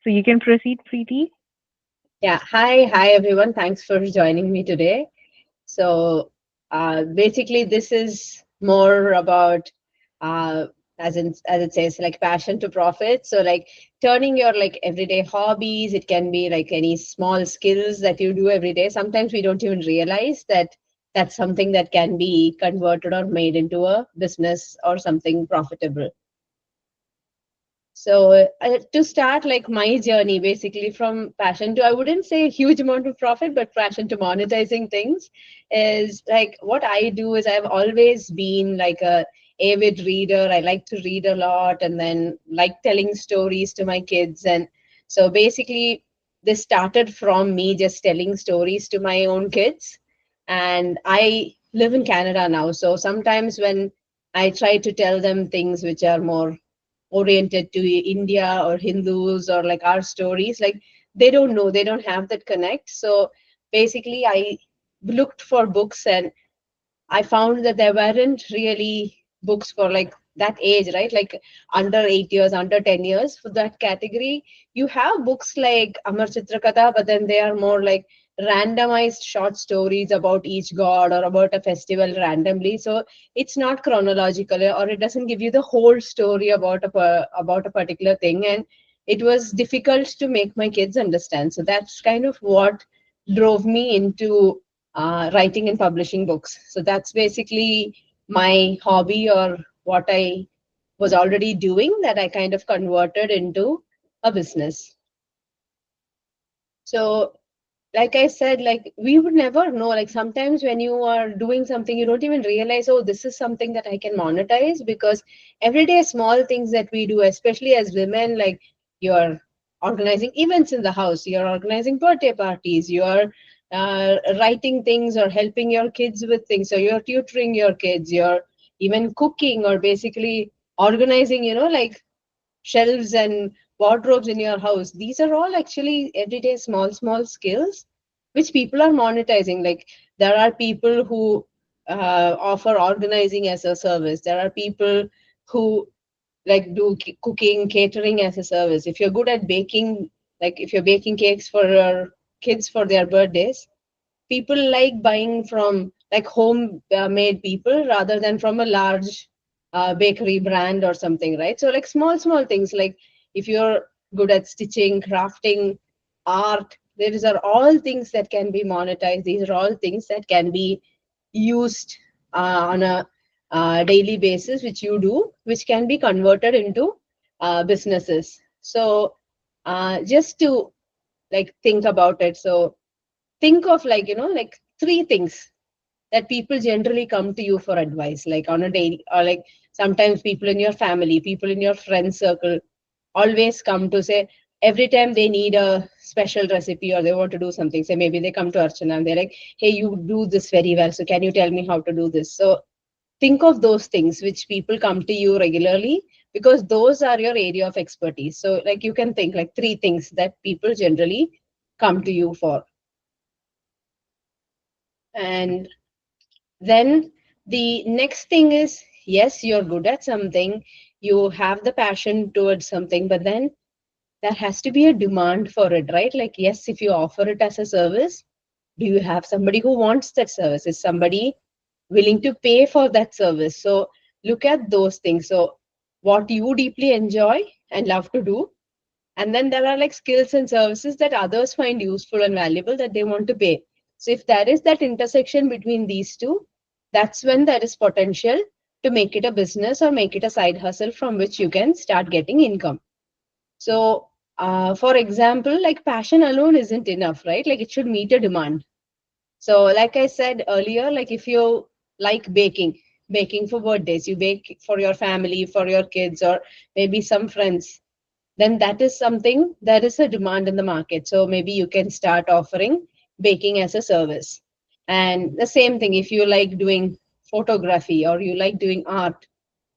So you can proceed, Preeti. Yeah, hi everyone. Thanks for joining me today. So, basically, this is more about, uh, as it says, like passion to profit. So, like turning your like everyday hobbies. It can be like any small skills that you do every day. Sometimes we don't even realize that that's something that can be converted or made into a business or something profitable. So to start like my journey, basically from passion to, I wouldn't say a huge amount of profit, but passion to monetizing things is like what I do is I've always been like a avid reader. I like to read a lot and then like telling stories to my kids. And so basically this started from me just telling stories to my own kids. And I live in Canada now. So sometimes when I try to tell them things which are more oriented to India or Hindus or like our stories, like they don't know, they don't have that connect. So basically, I looked for books and I found that there weren't really books for like that age, right? Like under 8 years, under 10 years for that category. You have books like Amar Chitrakatha, but then they are more like randomized short stories about each god or about a festival randomly. So it's not chronological or it doesn't give you the whole story about about a particular thing. And it was difficult to make my kids understand. So that's kind of what drove me into writing and publishing books. So that's basically my hobby or what I was already doing that I kind of converted into a business. So, like I said, like we would never know. Like sometimes when you are doing something, you don't even realize, oh, this is something that I can monetize because everyday small things that we do, especially as women, like you're organizing events in the house, you're organizing birthday parties, you're writing things or helping your kids with things, so you're tutoring your kids, you're even cooking or basically organizing, like shelves and wardrobes in your house. These are all actually everyday small skills which people are monetizing. Like there are people who offer organizing as a service. There are people who like do cooking, catering as a service. If you're good at baking, like if you're baking cakes for your kids for their birthdays, people like buying from like home made people rather than from a large bakery brand or something, right? So like small things, like if you're good at stitching, crafting, art, these are all things that can be monetized. These are all things that can be used on a daily basis, which you do, which can be converted into businesses. So just to like think about it, so think of like like three things that people generally come to you for advice, like on a daily, or like sometimes people in your family, people in your friend circle always come to say, every time they need a special recipe or they want to do something, say maybe they come to Archana and they're like, hey, you do this very well, so can you tell me how to do this? So think of those things which people come to you regularly, because those are your area of expertise. So like you can think like three things that people generally come to you for. And then the next thing is, yes, you're good at something, you have the passion towards something, but then there has to be a demand for it, right? Like, yes, if you offer it as a service, do you have somebody who wants that service? Is somebody willing to pay for that service? So look at those things. So what you deeply enjoy and love to do, and then there are like skills and services that others find useful and valuable that they want to pay. So if there is that intersection between these two, that's when there is potential to make it a business or make it a side hustle from which you can start getting income. So for example, like passion alone isn't enough, right? Like it should meet a demand. So like I said earlier, like if you like baking for birthdays, you bake for your family, for your kids, or maybe some friends, then that is something, there is a demand in the market. So maybe you can start offering baking as a service. And the same thing, if you like doing photography or you like doing art,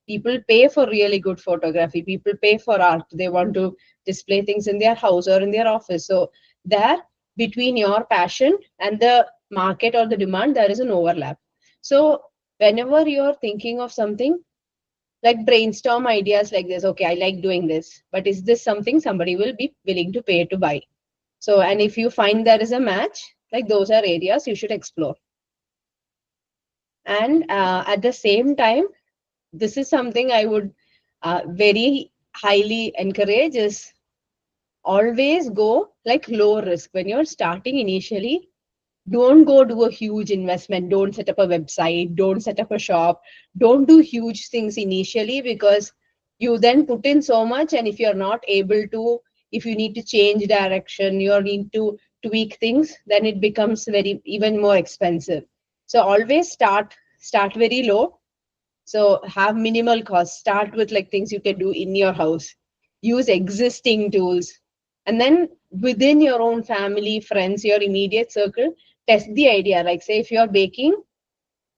people pay for really good photography, people pay for art, they want to display things in their house or in their office. So there, between your passion and the market or the demand, there is an overlap. So whenever you're thinking of something, like brainstorm ideas like this. Okay, I like doing this, but is this something somebody will be willing to pay to buy? So, and if you find there is a match, like those are areas you should explore. And at the same time, this is something I would very highly encourage is always go like low risk when you're starting initially. Don't go do a huge investment, don't set up a website, don't set up a shop, don't do huge things initially, because you then put in so much, and if you're not able to, if you need to change direction, you need to tweak things, then it becomes very even more expensive. So always start very low. So have minimal costs. Start with like things you can do in your house. Use existing tools. And then within your own family, friends, your immediate circle, test the idea. Like say if you're baking,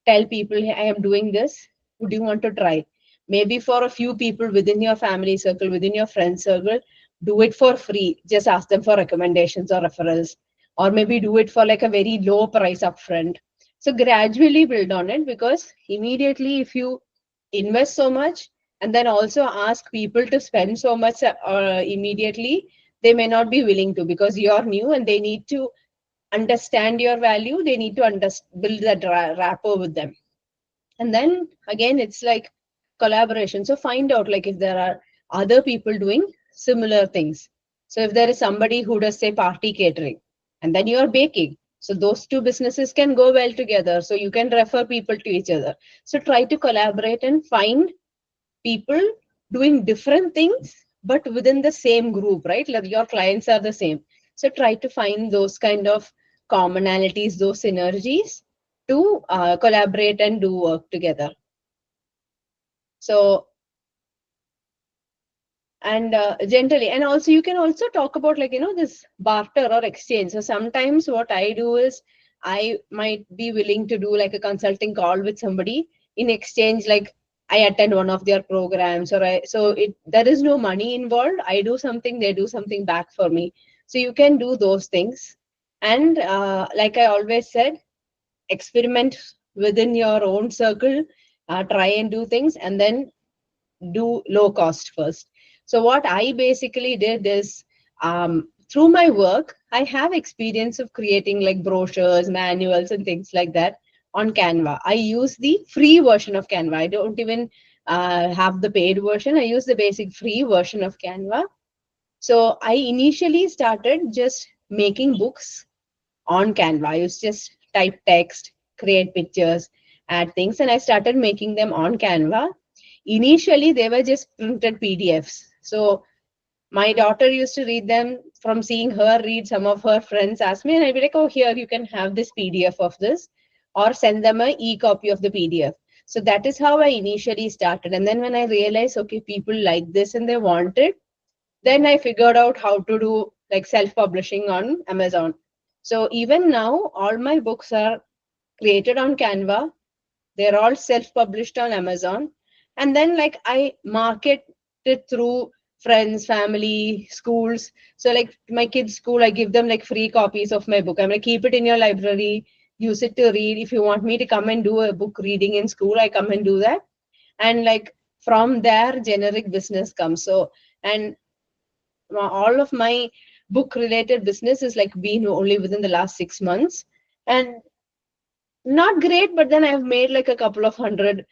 tell people, hey, I am doing this. Would you want to try? Maybe for a few people within your family circle, within your friend circle, do it for free. Just ask them for recommendations or referrals. Or maybe do it for like a very low price upfront. So gradually build on it, because immediately if you invest so much and then also ask people to spend so much immediately, they may not be willing to, because you're new and they need to understand your value. They need to build that rapport with them. And then again, it's like collaboration. So find out like if there are other people doing similar things. So if there is somebody who does say party catering and then you are baking, so those two businesses can go well together, so you can refer people to each other. So try to collaborate and find people doing different things but within the same group, right? Like your clients are the same, so try to find those kind of commonalities, those synergies, to collaborate and do work together. So, and generally, and also you can also talk about like this barter or exchange. So sometimes what I do is I might be willing to do like a consulting call with somebody. In exchange, like I attend one of their programs, or I so it there is no money involved. I do something, they do something back for me. So you can do those things. And like I always said, experiment within your own circle, try and do things, and then do low cost first. So what I basically did is, through my work, I have experience of creating like brochures, manuals, and things like that on Canva. I use the free version of Canva. I don't even have the paid version. I use the basic free version of Canva. So I initially started just making books on Canva. I used just type text, create pictures, add things, and I started making them on Canva. Initially, they were just printed PDFs. So my daughter used to read them. From seeing her read, some of her friends asked me, and I'd be like, oh, here, you can have this PDF of this, or send them a e-copy of the PDF. So that is how I initially started. And then when I realized, okay, people like this and they want it, then I figured out how to do like self-publishing on Amazon. So even now, all my books are created on Canva. They're all self-published on Amazon. And then like I market it through friends, family, schools. So like my kids' school, I give them like free copies of my book. I'm like, keep it in your library, use it to read. If you want me to come and do a book reading in school, I come and do that. And like from there, generic business comes. So, and all of my book related business is like been only within the last 6 months. And not great, but then I've made like a couple of $100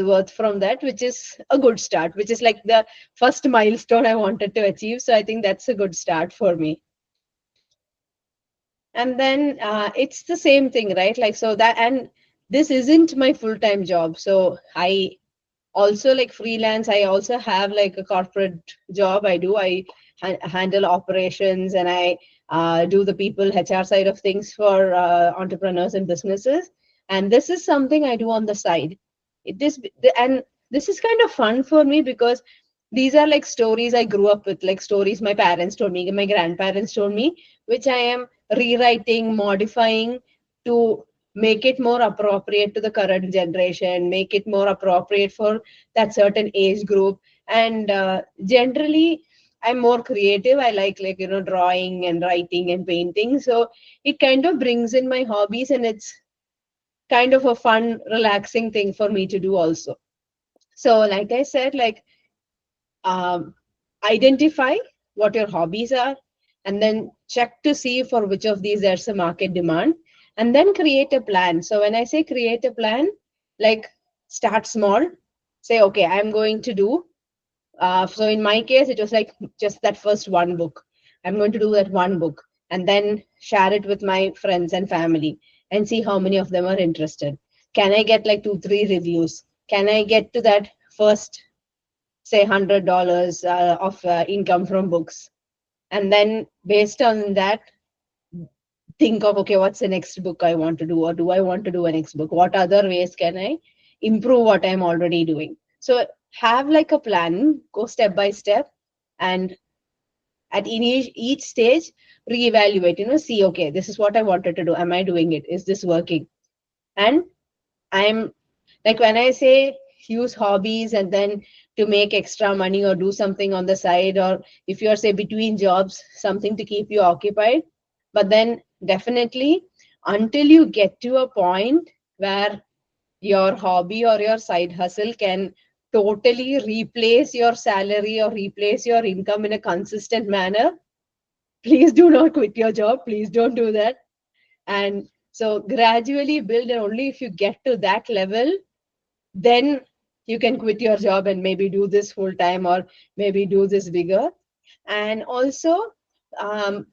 worth from that, which is a good start, which is like the first milestone I wanted to achieve. So I think that's a good start for me. And then it's the same thing, right? Like, so that, and this isn't my full-time job. So I also like freelance. I also have like a corporate job. I handle operations, and I do the people HR side of things for entrepreneurs and businesses. And this is something I do on the side. And this is kind of fun for me, because these are like stories I grew up with, like stories my parents told me, my grandparents told me, which I am rewriting, modifying to make it more appropriate to the current generation, make it more appropriate for that certain age group. And generally, I'm more creative. I like drawing and writing and painting. So it kind of brings in my hobbies, and it's kind of a fun, relaxing thing for me to do also. So like I said, like um, identify what your hobbies are, and then check to see for which of these there's a market demand, and then create a plan. So when I say create a plan, like start small, say okay, I'm going to do so in my case it was like just that first one book. I'm going to do that one book and then share it with my friends and family and see how many of them are interested. Can I get like 2 3 reviews? Can I get to that first, say, $100 of income from books? And then based on that, think of okay, what's the next book I want to do, or do I want to do a next book? What other ways can I improve what I'm already doing? So have like a plan, go step by step, and at each stage reevaluate. See, okay, this is what I wanted to do. Am I doing it? Is this working? And I'm like, when I say use hobbies and then to make extra money or do something on the side, or if you're say between jobs, something to keep you occupied. But then definitely until you get to a point where your hobby or your side hustle can totally replace your salary or replace your income in a consistent manner, please do not quit your job. Please don't do that. And so gradually build, and only if you get to that level, then you can quit your job and maybe do this full time, or maybe do this bigger. And also, um,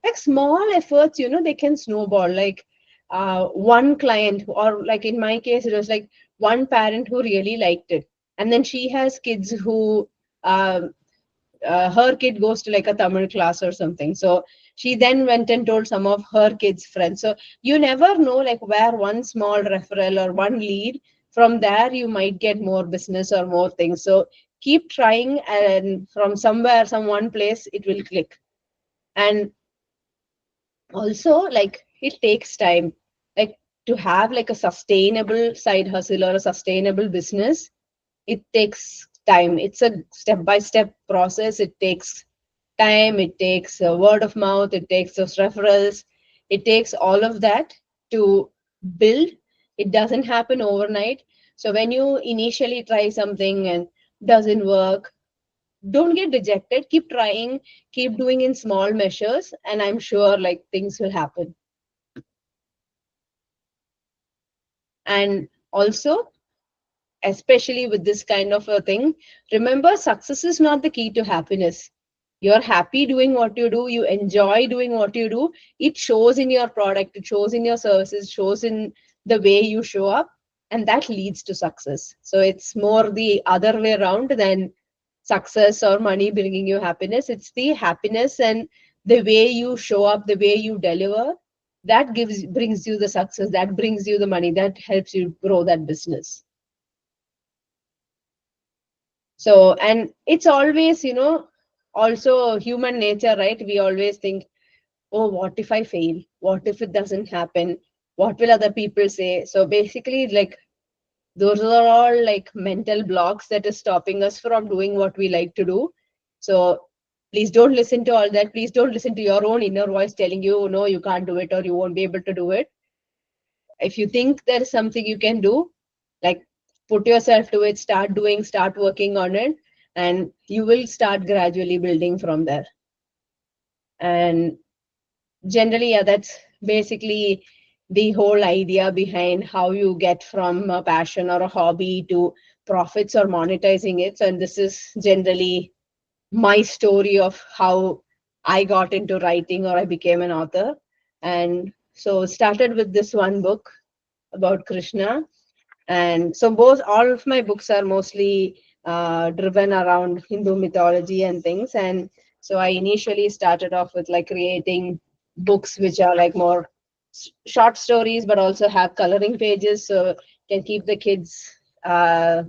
like small efforts, they can snowball. Like one client, or like in my case, it was like one parent who really liked it. And then she has kids who, um, her kid goes to like a Tamil class or something. So she then went and told some of her kids' friends. So you never know, like where one small referral or one lead, from there you might get more business or more things. So keep trying, and from somewhere, some one place, it will click. And also, like it takes time, like to have like a sustainable side hustle or a sustainable business. It takes time. It's a step by step process. It takes time, it takes word of mouth, it takes those referrals, it takes all of that to build. It doesn't happen overnight. So when you initially try something and doesn't work, don't get dejected. Keep trying, keep doing in small measures, and I'm sure like things will happen. And also, especially with this kind of a thing, remember, success is not the key to happiness. You're happy doing what you do, you enjoy doing what you do. It shows in your product, it shows in your services, shows in the way you show up, and that leads to success. So it's more the other way around than success or money bringing you happiness. It's the happiness and the way you show up, the way you deliver, that brings you the success, that brings you the money, that helps you grow that business. So, and it's always, also human nature, right? We always think, oh, what if I fail? What if it doesn't happen? What will other people say? So basically, like, those are all like mental blocks that is stopping us from doing what we like to do. So please don't listen to all that. Please don't listen to your own inner voice telling you, no, you can't do it or you won't be able to do it. If you think there's something you can do, like put yourself to it, start doing, start working on it, and you will start gradually building from there. And generally, yeah, that's basically the whole idea behind how you get from a passion or a hobby to profits or monetizing it. So, and this is generally my story of how I got into writing or I became an author. And so started with this one book about Krishna. And so both all of my books are mostly driven around Hindu mythology and things. And so I initially started off with like creating books which are like more short stories, but also have coloring pages, so can keep the kids uh,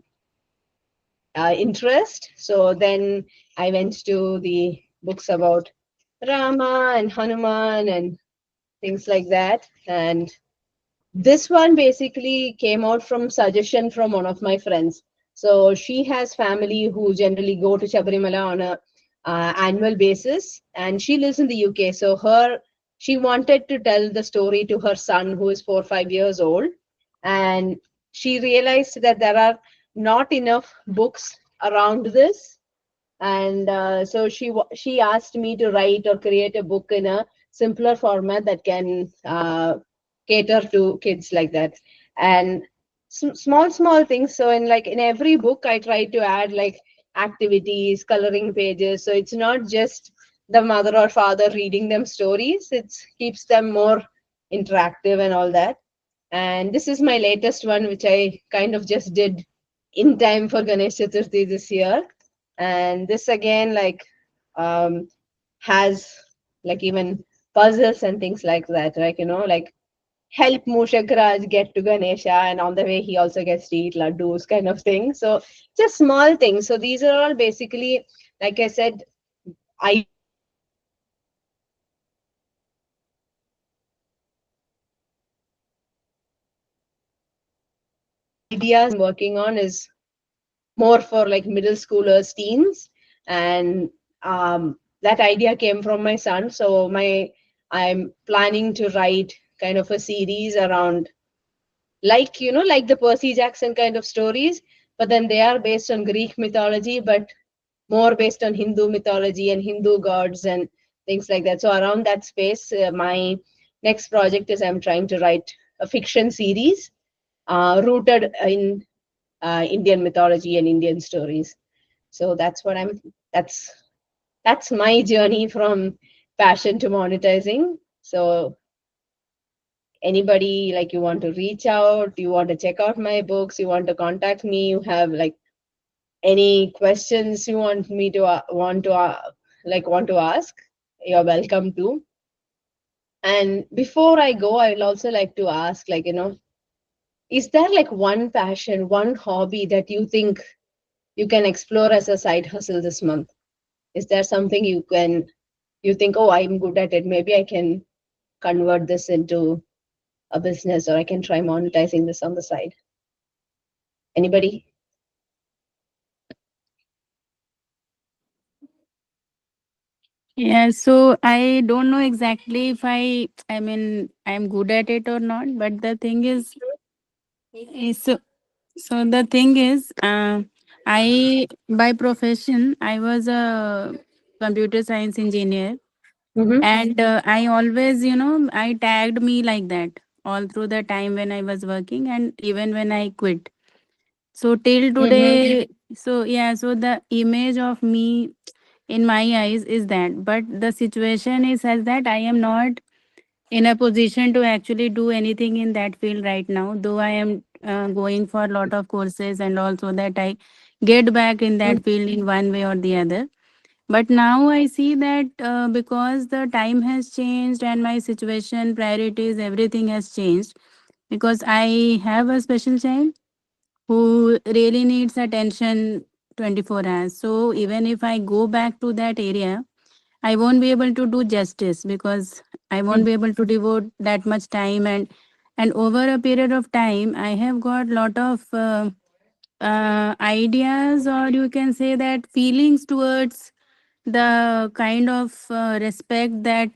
interest. So then I went to the books about Rama and Hanuman and things like that. And this one basically came out from suggestion from one of my friends. So she has family who generally go to Shabarimala on a annual basis, and she lives in the UK. So she wanted to tell the story to her son who is 4 or 5 years old, and she realized that there are not enough books around this, and so she asked me to write or create a book in a simpler format that can cater to kids like that. And small things. So in every book I try to add like activities, coloring pages, so it's not just the mother or father reading them stories, it keeps them more interactive and all that. And this is my latest one, which I kind of just did in time for Ganesh Chaturthi this year. And this again, um, has like even puzzles and things like that, like help Mushak Raj get to Ganesha, and on the way he also gets to eat laddus, kind of thing. So just small things. So these are all basically, like I said, ideas that I'm working on. Is more for like middle schoolers, teens, and that idea came from my son. So my I'm planning to write kind of a series around, like like the Percy Jackson kind of stories, but then they are based on Greek mythology, but more based on Hindu mythology and Hindu gods and things like that. So around that space, my next project is I'm trying to write a fiction series rooted in Indian mythology and Indian stories. So that's that's my journey from passion to monetizing. So anybody, like, you want to reach out, you want to check out my books, you want to contact me, you have like any questions you want me to want to ask, you're welcome to. And before I go, I will also like to ask, like, is there like one passion, one hobby that you think you can explore as a side hustle this month? Is there something you think, oh, I'm good at it, maybe I can convert this into a business, or I can try monetizing this on the side? Anybody? Yeah, so I don't know exactly if I mean, I'm good at it or not, but the thing is so the thing is, I by profession I was a computer science engineer, Mm-hmm. and I always, I tagged me like that all through the time when I was working and even when I quit. So till Mm-hmm. today, so yeah, so the image of me in my eyes is that, but the situation is such that I am not in a position to actually do anything in that field right now, though I am going for a lot of courses and also that I get back in that field in one way or the other. But now I see that because the time has changed and my situation, priorities, everything has changed, because I have a special child who really needs attention 24 hours. So even if I go back to that area, I won't be able to do justice, because I won't be able to devote that much time, and over a period of time I have got lot of ideas, or you can say that feelings towards the kind of respect that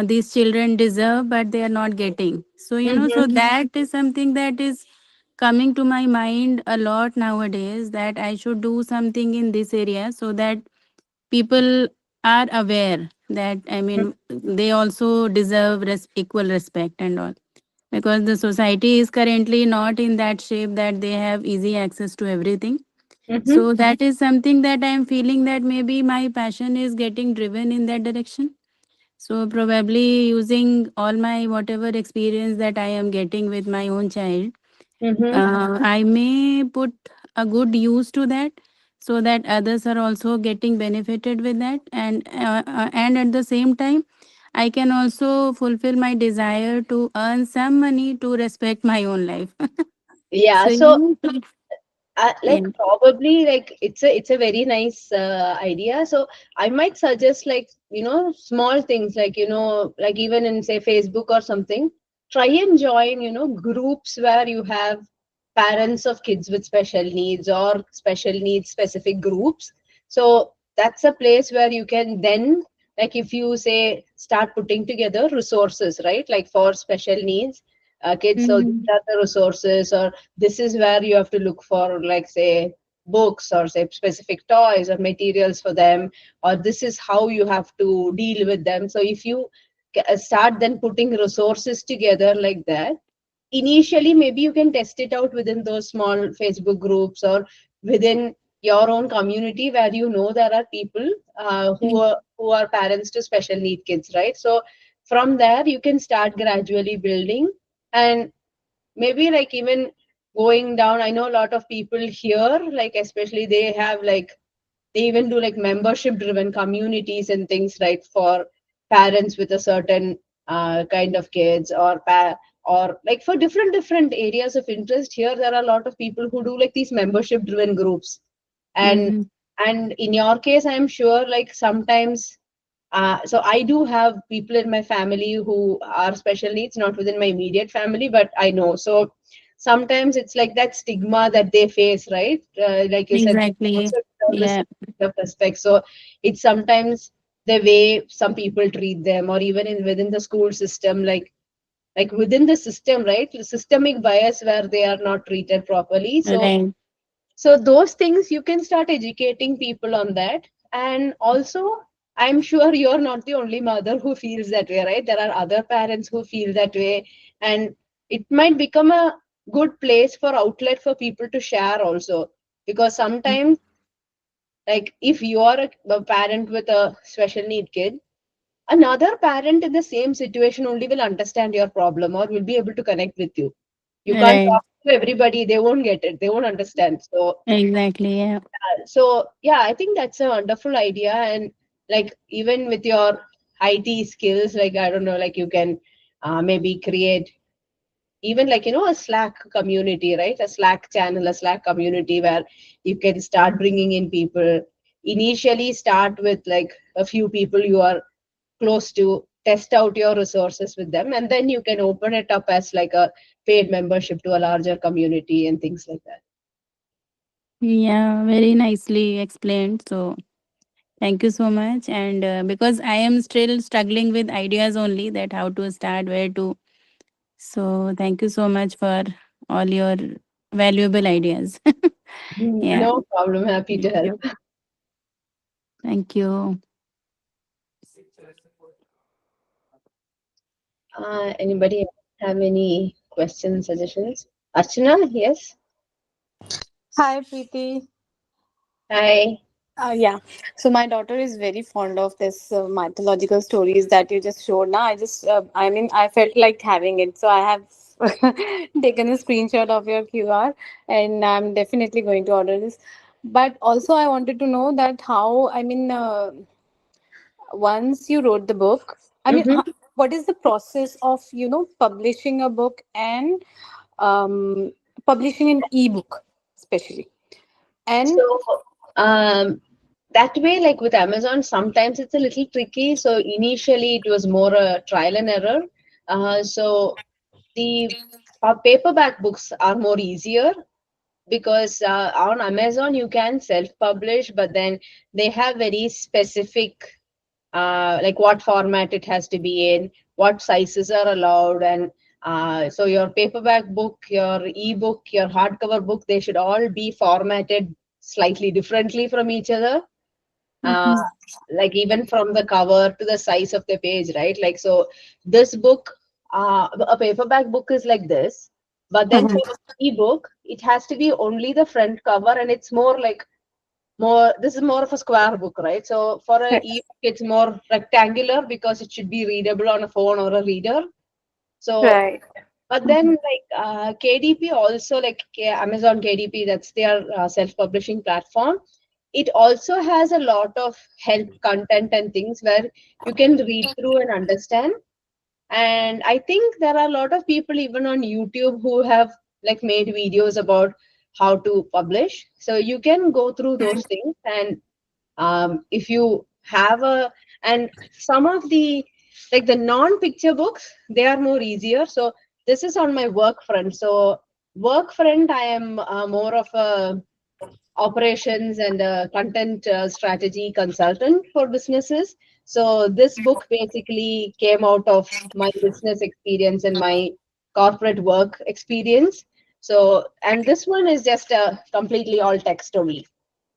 these children deserve but they are not getting. So so Mm-hmm. that is something that is coming to my mind a lot nowadays, that I should do something in this area so that people are aware that, I mean, they also deserve equal respect and all, because the society is currently not in that shape that they have easy access to everything. Mm-hmm. So that is something that I am feeling that maybe my passion is getting driven in that direction. So probably using all my whatever experience that I am getting with my own child, Mm-hmm. I may put a good use to that, so that others are also getting benefited with that, and at the same time I can also fulfill my desire to earn some money to respect my own life. Yeah. So So like, yeah. probably, like, it's a very nice idea. So I might suggest, like, small things, like, like even in, say, Facebook or something, try and join, groups where you have parents of kids with special needs, or special needs specific groups. So that's a place where you can then, like, if you say start putting together resources, right, like for special needs, kids, so these Mhm. are the resources, or this is where you have to look for, like, say, books, or say specific toys or materials for them, or this is how you have to deal with them. So if you start then putting resources together like that, initially maybe you can test it out within those small Facebook groups, or within your own community, where you know there are people who are parents to special need kids, right? So from there you can start gradually building, and maybe like even going down. I know a lot of people here, like especially they have like, they even do like membership driven communities and things, right, for parents with a certain kind of kids, or or like for different areas of interest. Here there are a lot of people who do like these membership driven groups, and Mhm. and in your case I'm sure like sometimes so I do have people in my family who are special needs, not within my immediate family, but I know. So sometimes it's like that stigma that they face, right? Like you said, they Exactly. also deserve Yeah. respect of respect. So it's sometimes the way some people treat them, or even in within the school system, like within the system, right? Systemic bias where they are not treated properly. Right. So those things you can start educating people on that. And also, I'm sure you're not the only mother who feels that way, right? There are other parents who feel that way, and it might become a good place for outlet for people to share also. Because sometimes, like if you are a parent with a special need kid, another parent in the same situation only will understand your problem, or will be able to connect with you. You can't Right. talk to everybody, they won't get it, they won't understand. Exactly. Yeah. So yeah, I think that's a wonderful idea. And like even with your IT skills, like I don't know, like you can maybe create even like a Slack community, right? A Slack channel, a Slack community where you can start bringing in people. Initially start with like a few people you are close to, test out your resources with them, and then you can open it up as like a paid membership to a larger community and things like that. Yeah. Very nicely explained. So thank you so much. And because I am still struggling with ideas only, that how to start, where to. So thank you so much for all your valuable ideas. Yeah. No problem, happy to Thank help. you. Thank you. Anybody have any questions, suggestions? Archana, yes. Hi, Preeti. Hi. Yeah. So my daughter is very fond of this mythological stories that you just showed. Now, I mean, I felt like having it, so I have taken a screenshot of your QR, and I'm definitely going to order this. But also, I wanted to know that how, I mean, once you wrote the book, I mean, Mm-hmm. what is the process of publishing a book and um, publishing an ebook, especially? And So, um, that way, like with Amazon, sometimes it's a little tricky. So initially, it was more a trial and error. So the paperback books are more easier, because on Amazon you can self-publish, but then they have very specific like what format it has to be in, what sizes are allowed, and so your paperback book, your ebook, your hardcover book, they should all be formatted slightly differently from each other. Uh, Mhm. like even from the cover to the size of the page, right? Like so, this book, a paperback book is like this, but then for the ebook, it has to be only the front cover, and it's more like more, this is more of a square book, right? So for a ebook it's more rectangular because it should be readable on a phone or a reader. So right. but then like KDP also, like Amazon KDP, that's their self-publishing platform. It also has a lot of help content and things where you can read through and understand. And I think there are a lot of people even on YouTube who have like made videos about how to publish, so you can go through those things. And if you have a, and some of the, like the non-picture books, they are more easier. So this is on my work front. So work front, I am more of a operations and a content strategy consultant for businesses. So this book basically came out of my business experience and my corporate work experience. So, and this one is just a completely all text only.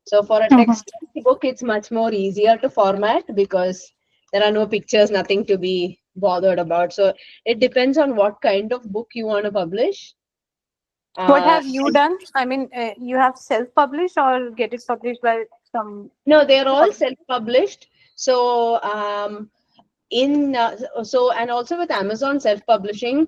So for a Mhm. text book, it's much more easier to format because there are no pictures, nothing to be bothered about. So it depends on what kind of book you want to publish. What Uh, have you done? I mean, you have self-published or get it published by some? no, they're all self-published. So in so and also with Amazon self-publishing,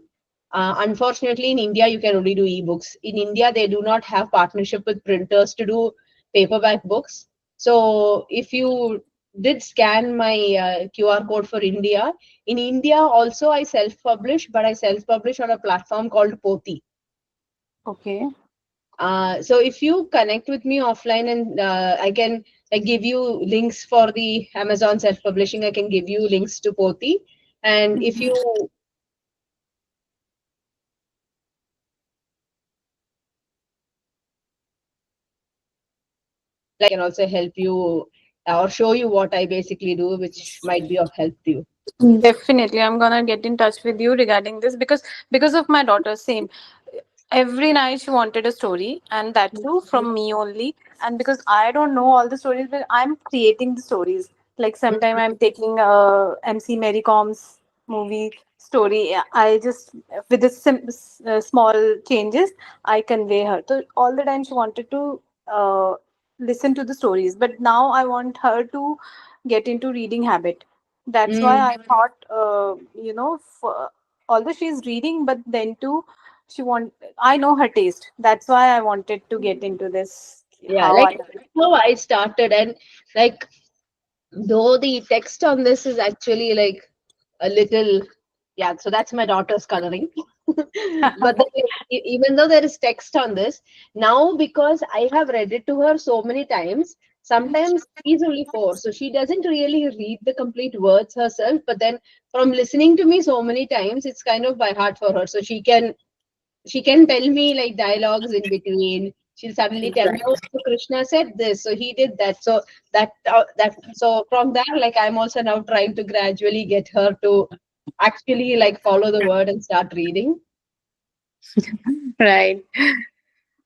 unfortunately in India you can only do ebooks. In India they do not have partnership with printers to do paperback books. So if you did scan my QR code for India, in India also I self-publish, but I self-publish on a platform called Poti. Okay. So if you connect with me offline, and I can like give you links for the Amazon self-publishing, I can give you links to Poti. And if Mhm. you like, I can also help you or show you what I basically do, which might be of help to you. Definitely, I'm gonna get in touch with you regarding this because of my daughter. Same. Every night she wanted a story, and that too from me only. And because I don't know all the stories, but I'm creating the stories. Like sometime I'm taking MC Mary Com's movie story. I just with the small changes I convey her. So all the time she wanted to listen to the stories, but now I want her to get into reading habit. That's why Mm, I thought, although she's reading, but then too, she want. I know her taste. That's why I wanted to get into this. yeah, How like I. that's how I started, and like though the text on this is actually like a little, yeah, so that's my daughter's coloring. But then, even though there is text on this, now because I have read it to her so many times, sometimes she's only 4, so she doesn't really read the complete words herself, but then from listening to me so many times, it's kind of by heart for her. So she can tell me like dialogues in between. She'll suddenly tell me, "Oh, so Krishna said this, so he did that." So so from there, like I'm also now trying to gradually get her to actually like follow the word and start reading. Right.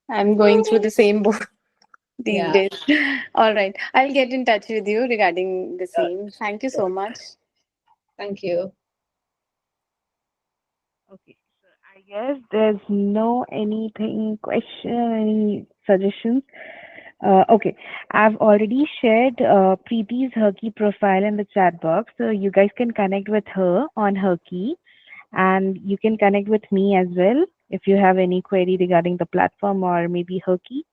I'm going through the same book these Yeah. days. All right. I'll get in touch with you regarding the Sure, same. Thank you so much. thank you. Okay, so I guess there's no anything question, any suggestions. Okay, I've already shared Preeti's Herky profile in the chat box, so you guys can connect with her on Herky, and you can connect with me as well if you have any query regarding the platform or maybe Herky.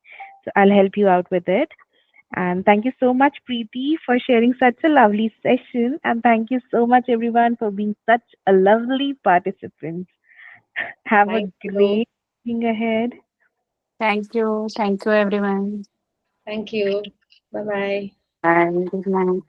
So I'll help you out with it. And thank you so much, Preeti, for sharing such a lovely session. And thank you so much, everyone, for being such a lovely participant. Have a Thank you. great evening ahead. Thank you. Thank you, everyone. Thank you. Bye bye. And good night.